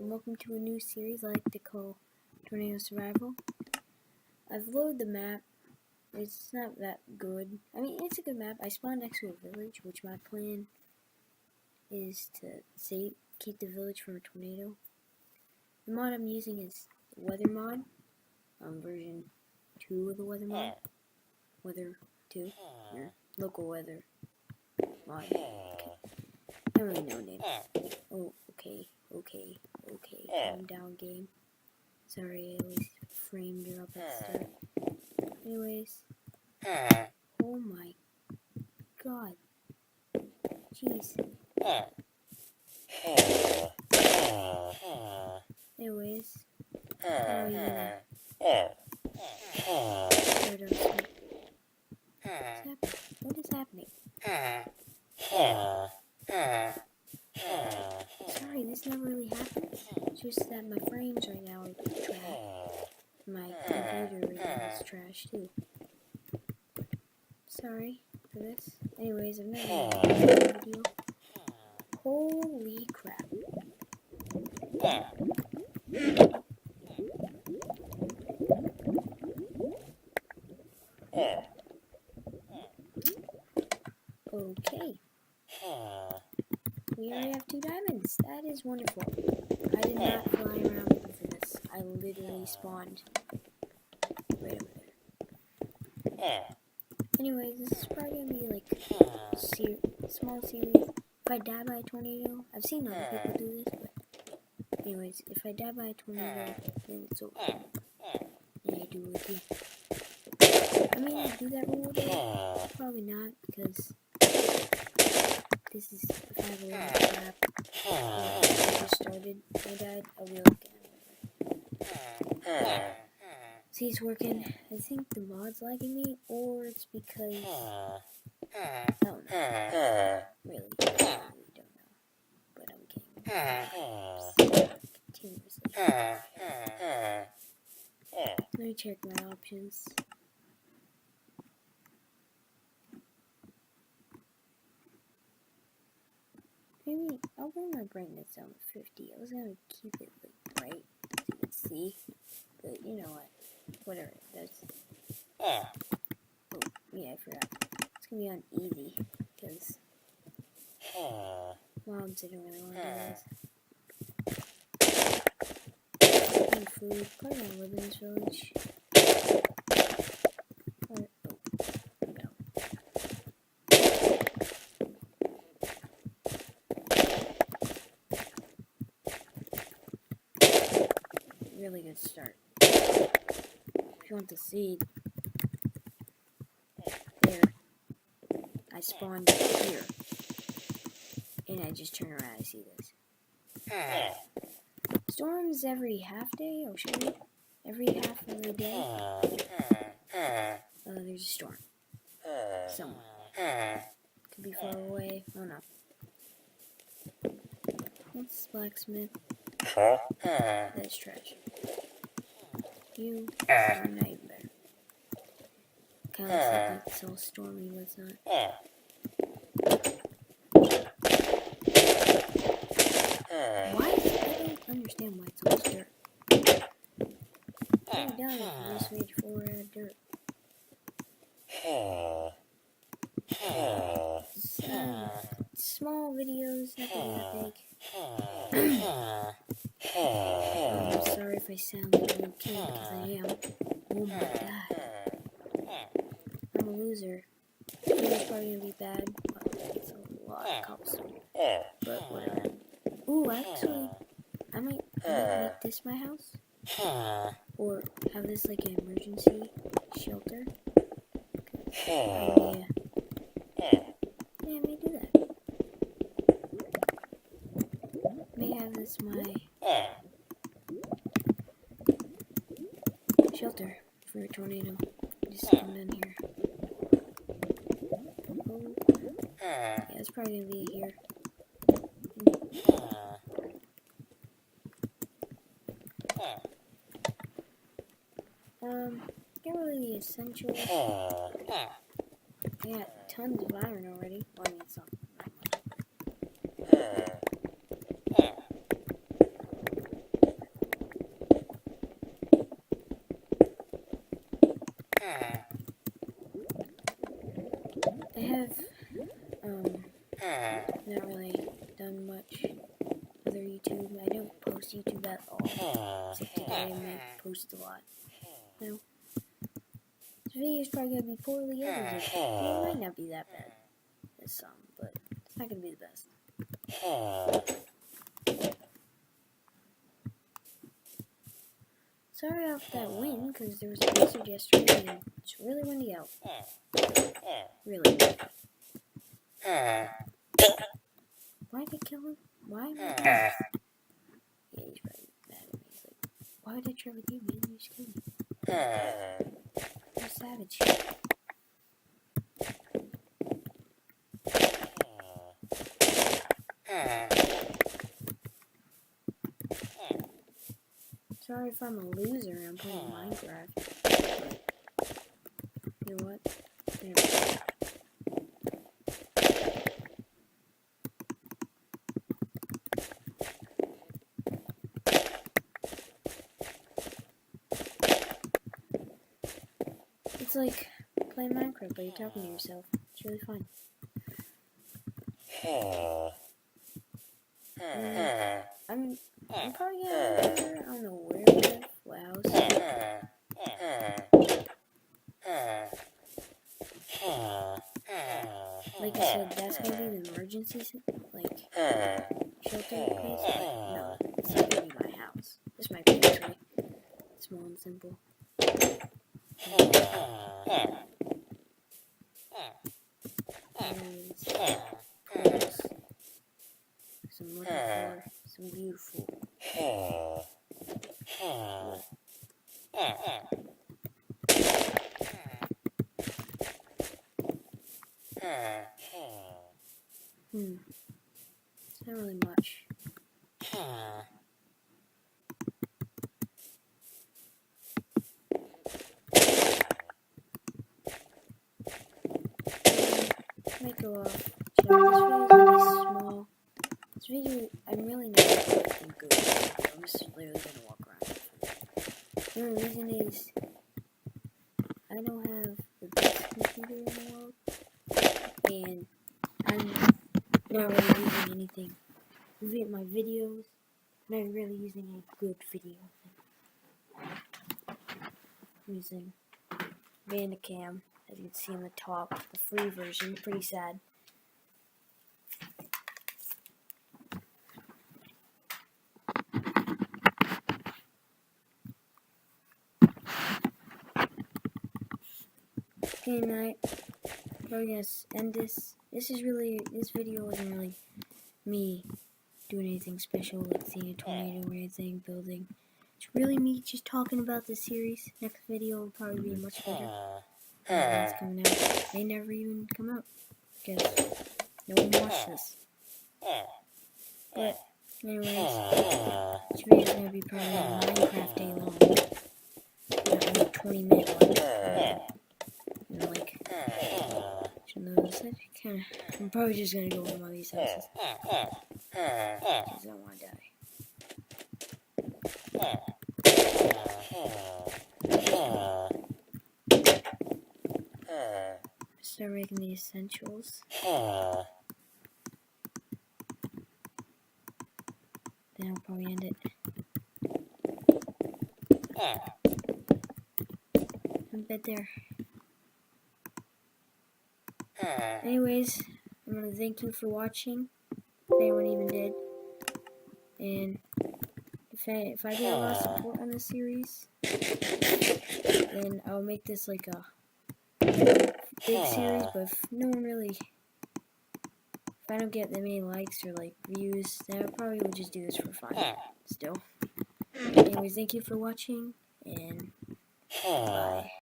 and welcome to a new series I like to call Tornado Survival. I've loaded the map. It's not that good. I mean, it's a good map. I spawned next to a village, which my plan is to keep the village from a tornado. The mod I'm using is Weather Mod, version 2 of the Weather Mod. Weather 2, or local weather mod. Okay. I don't really know names. Oh, okay, calm down, game. Sorry, I always framed you up at the start. Anyways, oh my god, jeez. Anyways, how are you What is happening? Sorry, this never really happens. It's just that my frames right now are trash. My computer right now is trash too. Sorry for this. Anyways, I've never made a video. Holy crap. Okay. We already have 2 diamonds. That is wonderful. I did not fly around looking for this. I literally spawned right over there. Anyways, this is probably going to be like a small series. If I die by a tornado, I've seen other people do this, but anyways, if I die by a tornado, then it's over. And I do it again. I mean, I do that rule though. Probably not, because this is, if I have a lot of crap, I just started, I died, I'll be okay. See, it's working. I think the mod's lagging me, or it's because, I don't know. Really don't know. But I'm getting continuously. Let me check my options. Maybe I'll bring my brightness down to 50. I was gonna keep it like bright so you can see, but you know what? Whatever. That's. Oh yeah, I forgot. It's gonna be on easy because mobs didn't really want to do this. And food. Probably gonna live in this village. Really good start. If you want the seed, there, I spawned here, and I just turn around, I see this. Storms every half day, or should we? Every half of the day. There's a storm. Somewhere. Could be far away. Oh no. That's blacksmith. That's trash. You are not even better. Kind of looks like it's all stormy, but it's not. Why is it? I don't understand why it's all dirt. What have I done? I just made 4 out of dirt. Small videos, nothing that big. I'm sorry if I sound like a little kid, because I am. Oh my god. I'm a loser. It's probably gonna be bad, but it's a lot of cobblestone. But whatever. Ooh, actually, I might make this my house. Or have this like an emergency shelter. Yeah, I may do that. May have this my shelter for a tornado. Just come in here. Oh. Yeah, it's probably gonna be here. Get really the essentials. I got tons of iron already. Well, I need some. I have not really done much other YouTube. I don't post YouTube at all. Except today I might post a lot. No. This video is probably gonna be poorly edited. It might not be that bad as some, but it's not gonna be the best. Sorry off that wind, because there was a blizzard yesterday and it's really windy out. Really. Why did I kill him? Why am I doing this? Yeah, he's probably mad at me. He's like, why would I try with you, man? You just killed me. You're a savage. Sorry if I'm a loser and I'm playing Minecraft. You know what? There we go. It's like playing Minecraft, but you're talking to yourself. It's really fun. I'm probably gonna live, I don't know where I live, what house. Like I said, that's gonna be the emergency, like, shelter place, but no, it's not gonna be my house. This might be actually small and simple. Pearls. So I'm looking for some beautiful. It's not really much. Might go off. This video is gonna be small. This video, I'm really not gonna do anything good. I'm just literally gonna walk around. The only reason is I don't have the best computer in the world, and I'm not really using anything. My videos, I'm not really using a good video. I'm using Bandicam, as you can see on the top, the free version, pretty sad. Okay, night. Probably gonna end this. This video wasn't really me doing anything special, like seeing a tornado or anything, building. It's really me just talking about the series. Next video will probably be much better. It's coming out. They never even come out because no one watched this. But anyways, this video is gonna be probably a Minecraft day long. Not like 20-minute one. You know, like, I'm probably just gonna go to one of these houses. Because I don't want to die. Start making the essentials. Then I'll probably end it. I'm bed there. Anyways, I'm gonna thank you for watching, if anyone even did. And if I get a lot of support on this series, then I'll make this like a big series. But if no one really, if I don't get that many likes or like views, then I probably will just do this for fun. Still. Anyways, thank you for watching, and bye.